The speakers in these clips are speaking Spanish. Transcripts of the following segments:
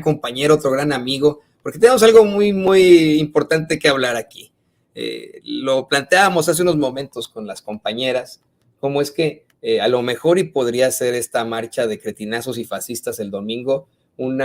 compañero, otro gran amigo, porque tenemos algo muy, muy importante que hablar aquí. Lo planteábamos hace unos momentos con las compañeras, cómo es que a lo mejor y podría ser esta marcha de cretinazos y fascistas el domingo un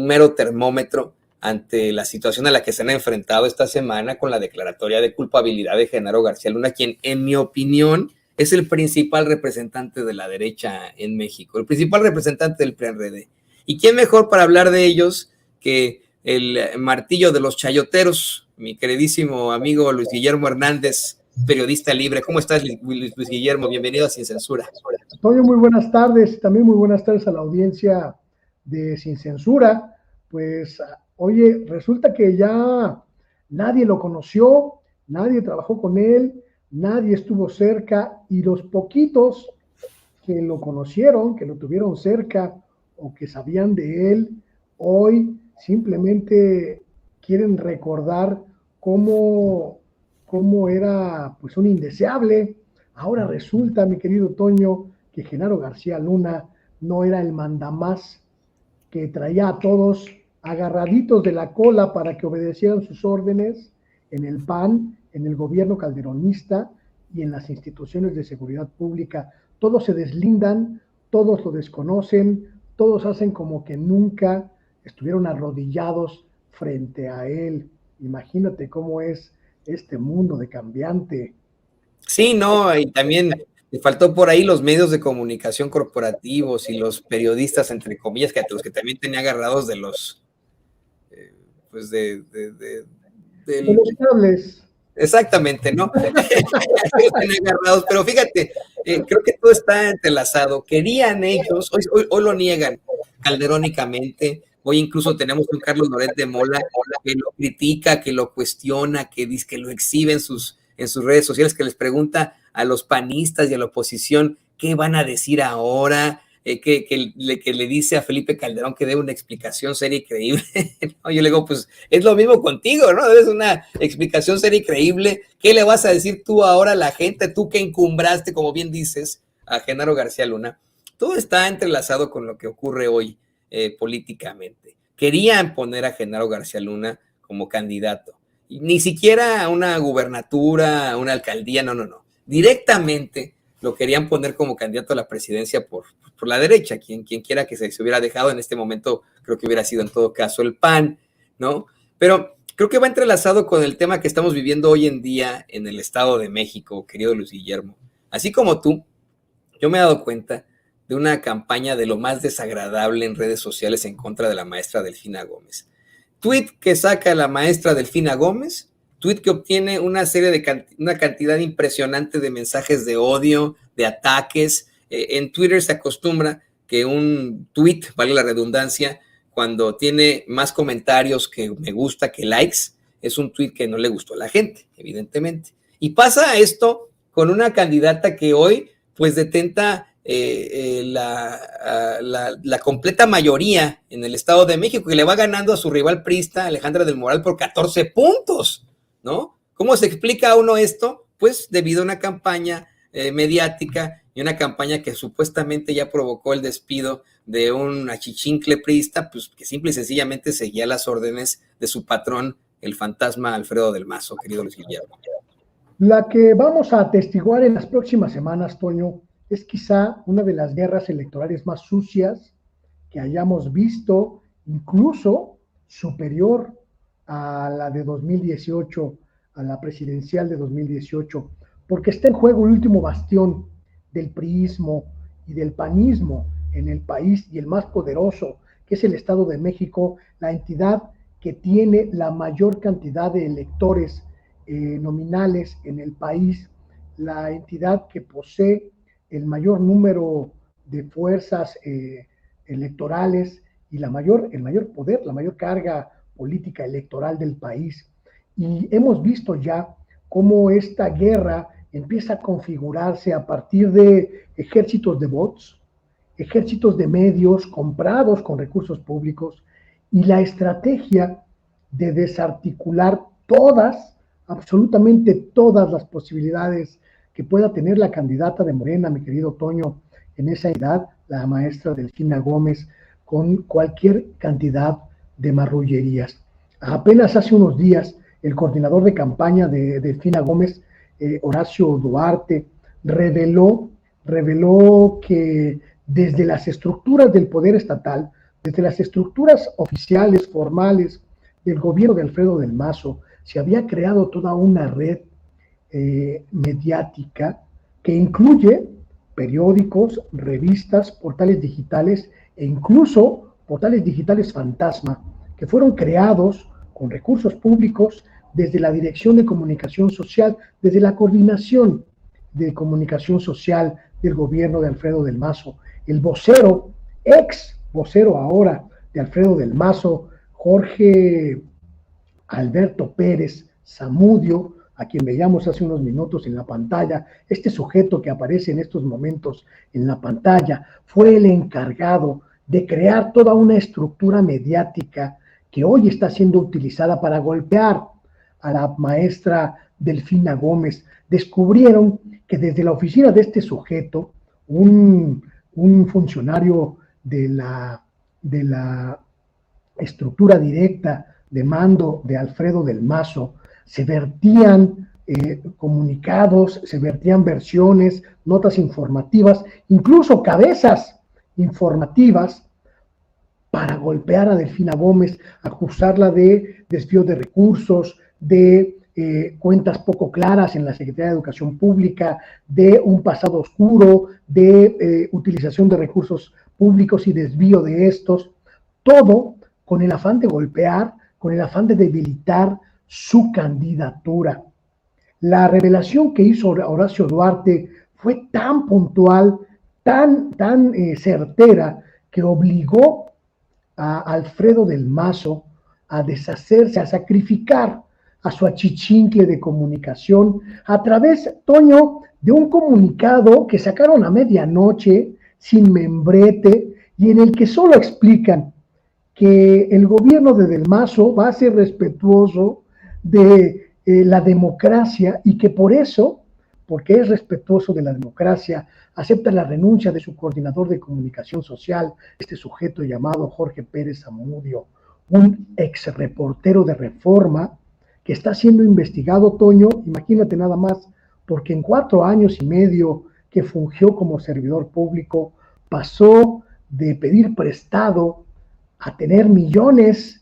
mero termómetro ante la situación a la que se han enfrentado esta semana con la declaratoria de culpabilidad de Genaro García Luna, quien, en mi opinión, es el principal representante de la derecha en México, el principal representante del PRI-PRD. ¿Y quién mejor para hablar de ellos que el martillo de los chayoteros, mi queridísimo amigo Luis Guillermo Hernández, periodista libre? ¿Cómo estás, Luis Guillermo? Bienvenido a Sin Censura. Antonio, muy buenas tardes, también muy buenas tardes a la audiencia de Sin Censura. Pues, oye, resulta que ya nadie lo conoció, nadie trabajó con él, nadie estuvo cerca, y los poquitos que lo conocieron, que lo tuvieron cerca o que sabían de él, hoy simplemente quieren recordar cómo era pues un indeseable. Ahora resulta, mi querido Toño, que Genaro García Luna no era el mandamás que traía a todos agarraditos de la cola para que obedecieran sus órdenes en el PAN, en el gobierno calderonista y en las instituciones de seguridad pública. Todos se deslindan, todos lo desconocen, todos hacen como que nunca estuvieron arrodillados frente a él. Imagínate cómo es este mundo de cambiante. Sí, no, y también le faltó por ahí los medios de comunicación corporativos y los periodistas, entre comillas, que los que también tenía agarrados de los, pues De los cables. Exactamente, ¿no? Tenía agarrados, pero fíjate, creo que todo está entrelazado. Querían ellos, hoy lo niegan calderónicamente. Hoy incluso tenemos un Carlos Loret de Mola que lo critica, que lo cuestiona, que dice que lo exhibe en sus redes sociales, que les pregunta a los panistas y a la oposición qué van a decir ahora, que le dice a Felipe Calderón que debe una explicación seria y creíble. ¿No? Yo le digo, pues es lo mismo contigo, ¿no? Debes una explicación seria y creíble. ¿Qué le vas a decir tú ahora a la gente? Tú que encumbraste, como bien dices, a Genaro García Luna. Todo está entrelazado con lo que ocurre hoy políticamente. Querían poner a Genaro García Luna como candidato. Y ni siquiera a una gubernatura, a una alcaldía, no. Directamente lo querían poner como candidato a la presidencia por la derecha, quien quiera que se hubiera dejado en este momento, creo que hubiera sido en todo caso el PAN, ¿no? Pero creo que va entrelazado con el tema que estamos viviendo hoy en día en el Estado de México, querido Luis Guillermo. Así como tú, yo me he dado cuenta de una campaña de lo más desagradable en redes sociales en contra de la maestra Delfina Gómez. Tweet que saca la maestra Delfina Gómez, tweet que obtiene una cantidad impresionante de mensajes de odio, de ataques. En Twitter se acostumbra que un tweet, vale la redundancia, cuando tiene más comentarios que me gusta que likes, es un tweet que no le gustó a la gente, evidentemente. Y pasa esto con una candidata que hoy pues detenta la completa mayoría en el Estado de México, que le va ganando a su rival priista, Alejandra del Moral, por 14 puntos, ¿no? ¿Cómo se explica a uno esto? Pues debido a una campaña mediática y una campaña que supuestamente ya provocó el despido de un achichincle priista, pues que simple y sencillamente seguía las órdenes de su patrón, el fantasma Alfredo del Mazo, querido Luis Guillermo. La que vamos a atestiguar en las próximas semanas, Toño, es quizá una de las guerras electorales más sucias que hayamos visto, incluso superior a la de 2018, a la presidencial de 2018, porque está en juego el último bastión del priismo y del panismo en el país, y el más poderoso, que es el Estado de México, la entidad que tiene la mayor cantidad de electores nominales en el país, la entidad que posee el mayor número de fuerzas electorales y el mayor poder, la mayor carga política electoral del país. Y hemos visto ya cómo esta guerra empieza a configurarse a partir de ejércitos de bots, ejércitos de medios comprados con recursos públicos, y la estrategia de desarticular absolutamente todas las posibilidades que pueda tener la candidata de Morena, mi querido Toño, en esa edad, la maestra Delfina Gómez, con cualquier cantidad de marrullerías. Apenas hace unos días, el coordinador de campaña de Delfina Gómez, Horacio Duarte, reveló que desde las estructuras del poder estatal, desde las estructuras oficiales, formales del gobierno de Alfredo del Mazo, se había creado toda una red mediática que incluye periódicos, revistas, portales digitales e incluso portales digitales fantasma que fueron creados con recursos públicos desde la Dirección de Comunicación Social, desde la Coordinación de Comunicación Social del gobierno de Alfredo del Mazo. El vocero, ex vocero ahora de Alfredo del Mazo, Jorge Alberto Pérez Zamudio, a quien veíamos hace unos minutos en la pantalla, este sujeto que aparece en estos momentos en la pantalla, fue el encargado de crear toda una estructura mediática que hoy está siendo utilizada para golpear a la maestra Delfina Gómez. Descubrieron que desde la oficina de este sujeto, un funcionario de la estructura directa de mando de Alfredo del Mazo, se vertían comunicados, se vertían versiones, notas informativas, incluso cabezas informativas para golpear a Delfina Gómez, acusarla de desvío de recursos, de cuentas poco claras en la Secretaría de Educación Pública, de un pasado oscuro, de utilización de recursos públicos y desvío de estos, todo con el afán de golpear, con el afán de debilitar su candidatura. La revelación que hizo Horacio Duarte fue tan puntual, tan certera, que obligó a Alfredo del Mazo a deshacerse, a sacrificar a su achichincle de comunicación a través, Toño, de un comunicado que sacaron a medianoche, sin membrete, y en el que solo explican que el gobierno de Del Mazo va a ser respetuoso de la democracia y que por eso, porque es respetuoso de la democracia, acepta la renuncia de su coordinador de comunicación social, este sujeto llamado Jorge Pérez Zamudio, un ex reportero de Reforma que está siendo investigado, Toño, imagínate nada más, porque en 4 años y medio que fungió como servidor público, pasó de pedir prestado a tener millones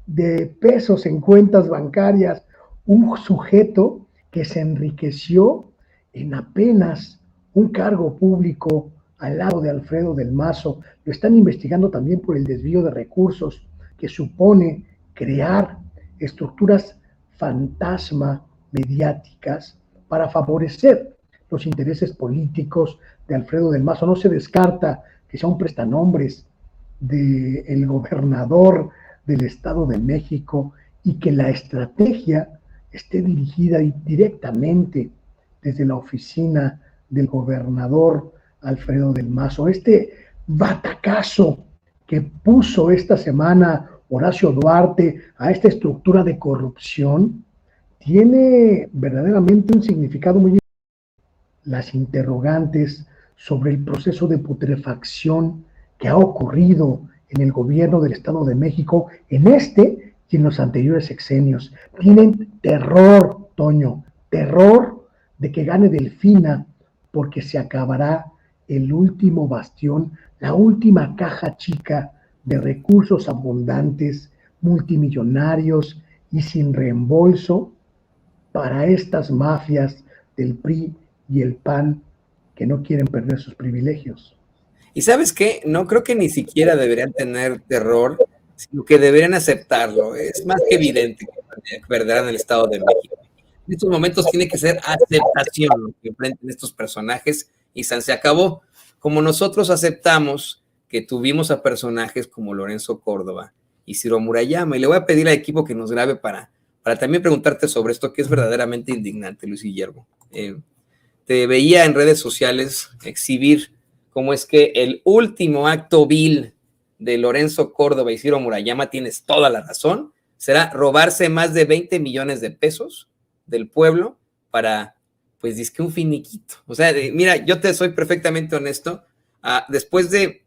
de pesos en cuentas bancarias, un sujeto que se enriqueció en apenas un cargo público al lado de Alfredo del Mazo. Lo están investigando también por el desvío de recursos que supone crear estructuras fantasma mediáticas para favorecer los intereses políticos de Alfredo del Mazo. No se descarta que sea un prestanombres del gobernador del Estado de México y que la estrategia esté dirigida directamente desde la oficina del gobernador Alfredo del Mazo. Este batacazo que puso esta semana Horacio Duarte a esta estructura de corrupción tiene verdaderamente un significado muy importante. Las interrogantes sobre el proceso de putrefacción que ha ocurrido en el gobierno del Estado de México, en este y en los anteriores sexenios. Tienen terror, Toño, terror de que gane Delfina, porque se acabará el último bastión, la última caja chica de recursos abundantes, multimillonarios y sin reembolso para estas mafias del PRI y el PAN que no quieren perder sus privilegios. Y ¿sabes qué? No creo que ni siquiera deberían tener terror, sino que deberían aceptarlo. Es más que evidente que perderán el Estado de México. En estos momentos tiene que ser aceptación lo que enfrentan estos personajes y se acabó. Como nosotros aceptamos que tuvimos a personajes como Lorenzo Córdoba y Ciro Murayama, y le voy a pedir al equipo que nos grabe para también preguntarte sobre esto, que es verdaderamente indignante, Luis Guillermo. Te veía en redes sociales exhibir cómo es que el último acto vil de Lorenzo Córdoba y Ciro Murayama, tienes toda la razón, será robarse más de 20 millones de pesos del pueblo para, pues, dizque un finiquito. O sea, mira, yo te soy perfectamente honesto, después de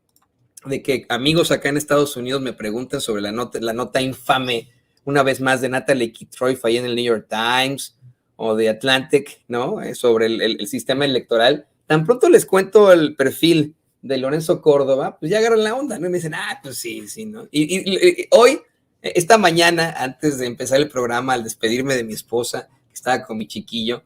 de que amigos acá en Estados Unidos me preguntan sobre la nota infame, una vez más, de Natalie Keith-Troy ahí en el New York Times, o de Atlantic, ¿no? Sobre el sistema electoral. Tan pronto les cuento el perfil de Lorenzo Córdoba, pues ya agarran la onda, ¿no? Y me dicen, pues sí, ¿no? Y hoy, esta mañana, antes de empezar el programa, al despedirme de mi esposa, que estaba con mi chiquillo,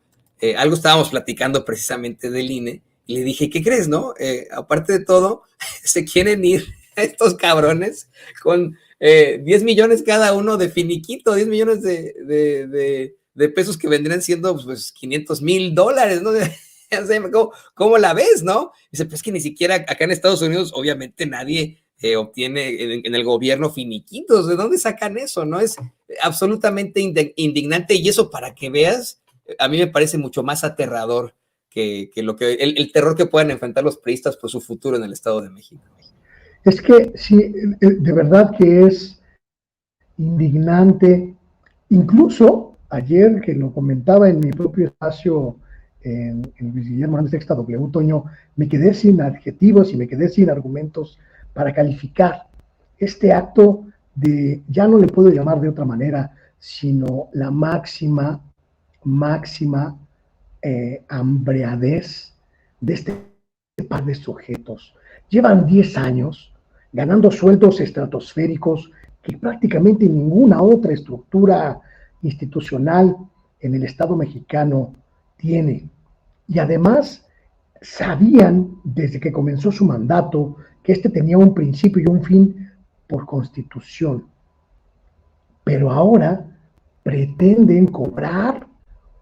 algo estábamos platicando precisamente del INE, y le dije, ¿qué crees, no? Aparte de todo, se quieren ir estos cabrones con 10 millones cada uno de finiquito, 10 millones de pesos que vendrían siendo pues $500,000, ¿no? ¿Cómo la ves, no? Dice, pues que ni siquiera acá en Estados Unidos, obviamente nadie obtiene en el gobierno finiquitos. ¿De dónde sacan eso? No es absolutamente indignante, y eso, para que veas, a mí me parece mucho más aterrador que el terror que puedan enfrentar los priistas por su futuro en el Estado de México. Es que sí, de verdad que es indignante. Incluso ayer, que lo comentaba en mi propio espacio en Luis Guillermo Hernández Sexta W, Toño, me quedé sin adjetivos y me quedé sin argumentos para calificar este acto de, ya no le puedo llamar de otra manera, sino la máxima hambriadez de este par de sujetos. Llevan 10 años ganando sueldos estratosféricos que prácticamente ninguna otra estructura institucional en el Estado mexicano tiene. Y además sabían desde que comenzó su mandato que este tenía un principio y un fin por constitución. Pero ahora pretenden cobrar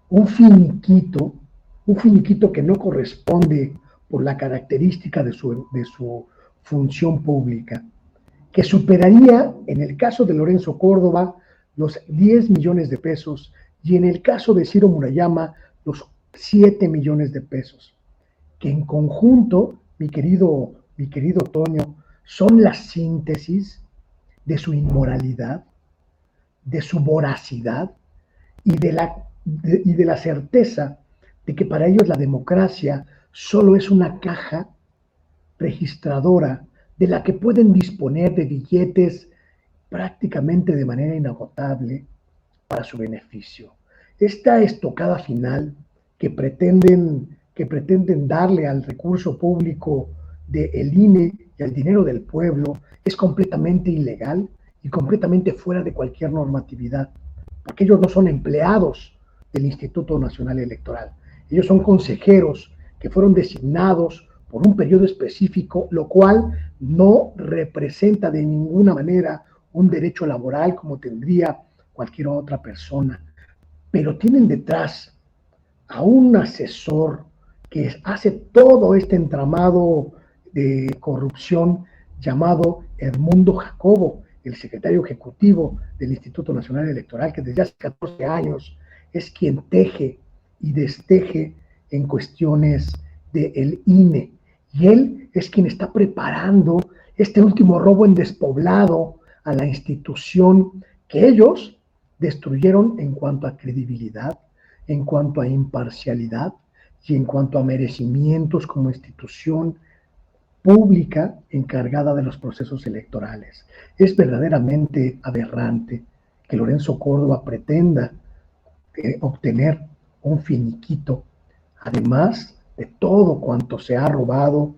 un finiquito que no corresponde por la característica de su función pública, que superaría, en el caso de Lorenzo Córdoba, los 10 millones de pesos, y en el caso de Ciro Murayama, los 7 millones de pesos, que en conjunto, mi querido Toño, son la síntesis de su inmoralidad, de su voracidad y de la certeza de que para ellos la democracia solo es una caja registradora de la que pueden disponer de billetes prácticamente de manera inagotable para su beneficio. Esta estocada final que pretenden darle al recurso público del INE y al dinero del pueblo es completamente ilegal y completamente fuera de cualquier normatividad, porque ellos no son empleados del Instituto Nacional Electoral, ellos son consejeros que fueron designados por un periodo específico, lo cual no representa de ninguna manera un derecho laboral como tendría cualquier otra persona, pero tienen detrás a un asesor que hace todo este entramado de corrupción llamado Edmundo Jacobo, el secretario ejecutivo del Instituto Nacional Electoral, que desde hace 14 años es quien teje y desteje en cuestiones del INE. Y él es quien está preparando este último robo en despoblado a la institución que ellos destruyeron en cuanto a credibilidad, en cuanto a imparcialidad y en cuanto a merecimientos como institución pública encargada de los procesos electorales. Es verdaderamente aberrante que Lorenzo Córdoba pretenda obtener un finiquito, además de todo cuanto se ha robado,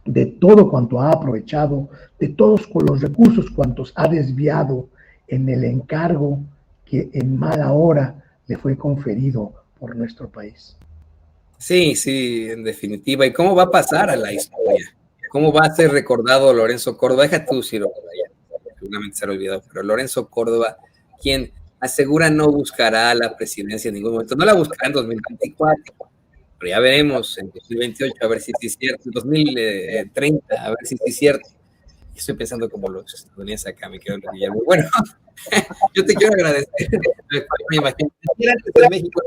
de todo cuanto ha aprovechado, de todos los recursos cuantos ha desviado en el encargo que en mala hora le fue conferido por nuestro país. Sí, sí, en definitiva. ¿Y cómo va a pasar a la historia? ¿Cómo va a ser recordado Lorenzo Córdoba? Deja tú, Ciro, seguramente se ha olvidado, pero Lorenzo Córdoba, quien asegura no buscará la presidencia en ningún momento, no la buscará en 2024, pero ya veremos en 2028 a ver si es cierto, en 2030 a ver si es cierto. Estoy pensando como los estadounidenses acá, me quedo en Guillermo. Bueno, yo te quiero agradecer. Me imagino que antes de México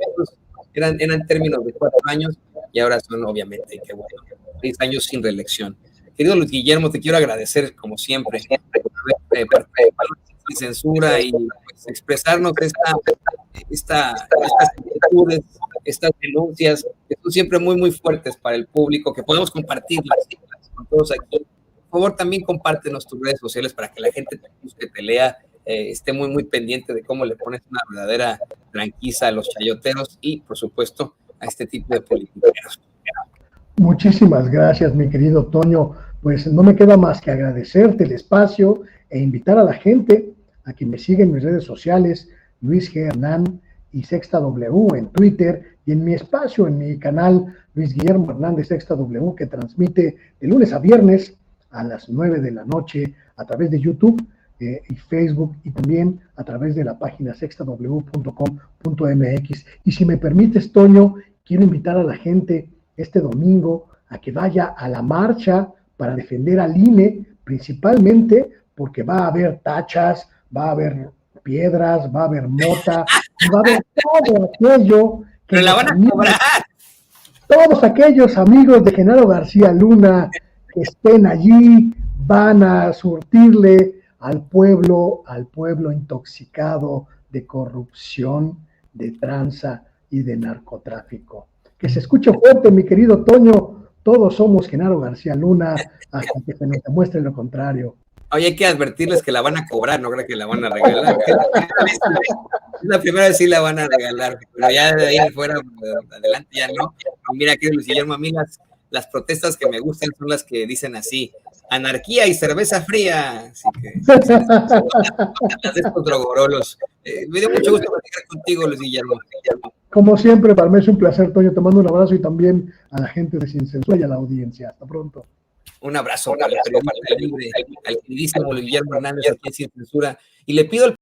eran términos de 4 años y ahora son, obviamente, qué bueno, 6 años sin reelección. Querido Luis Guillermo, te quiero agradecer, como siempre, por haber sin censura y pues, expresarnos estas inquietudes, estas denuncias, que son siempre muy, muy fuertes para el público, que podemos compartirlas con todos aquí. por favor también compártenos tus redes sociales para que la gente te busque, te lea, esté muy, muy pendiente de cómo le pones una verdadera tranquiza a los chayoteros y, por supuesto, a este tipo de politiqueros. Muchísimas gracias, mi querido Toño. Pues no me queda más que agradecerte el espacio e invitar a la gente a que me siga en mis redes sociales, Luis G. Hernán y Sexta W en Twitter, y en mi espacio, en mi canal Luis Guillermo Hernández Sexta W, que transmite de lunes a viernes a las 9 de la noche a través de YouTube y Facebook, y también a través de la página sextaw.com.mx. Y si me permites, Toño, quiero invitar a la gente este domingo a que vaya a la marcha para defender al INE, principalmente porque va a haber tachas, va a haber piedras, va a haber mota, va a haber todo aquello que pero la van a cobrar. Todos aquellos amigos de Genaro García Luna que estén allí van a surtirle al pueblo intoxicado de corrupción, de tranza y de narcotráfico. Que se escuche fuerte, mi querido Toño, todos somos Genaro García Luna hasta que se nos demuestre lo contrario. Oye, hay que advertirles que la van a cobrar, no creo que la van a regalar. La primera vez sí la van a regalar, pero ya de ahí fuera, adelante ya no. Mira, que Luis Guillermo, a mí las protestas que me gustan son las que dicen así: anarquía y cerveza fría. Así que las de estos drogorolos. Me dio mucho gusto platicar contigo, Luis Guillermo. Como siempre, para mí es un placer, Toño. Te mando un abrazo, y también a la gente de Sin Censura y a la audiencia. Hasta pronto. Un abrazo para el periodista libre, al queridísimo Luis Guillermo Hernández aquí en Sin Censura. Y le pido al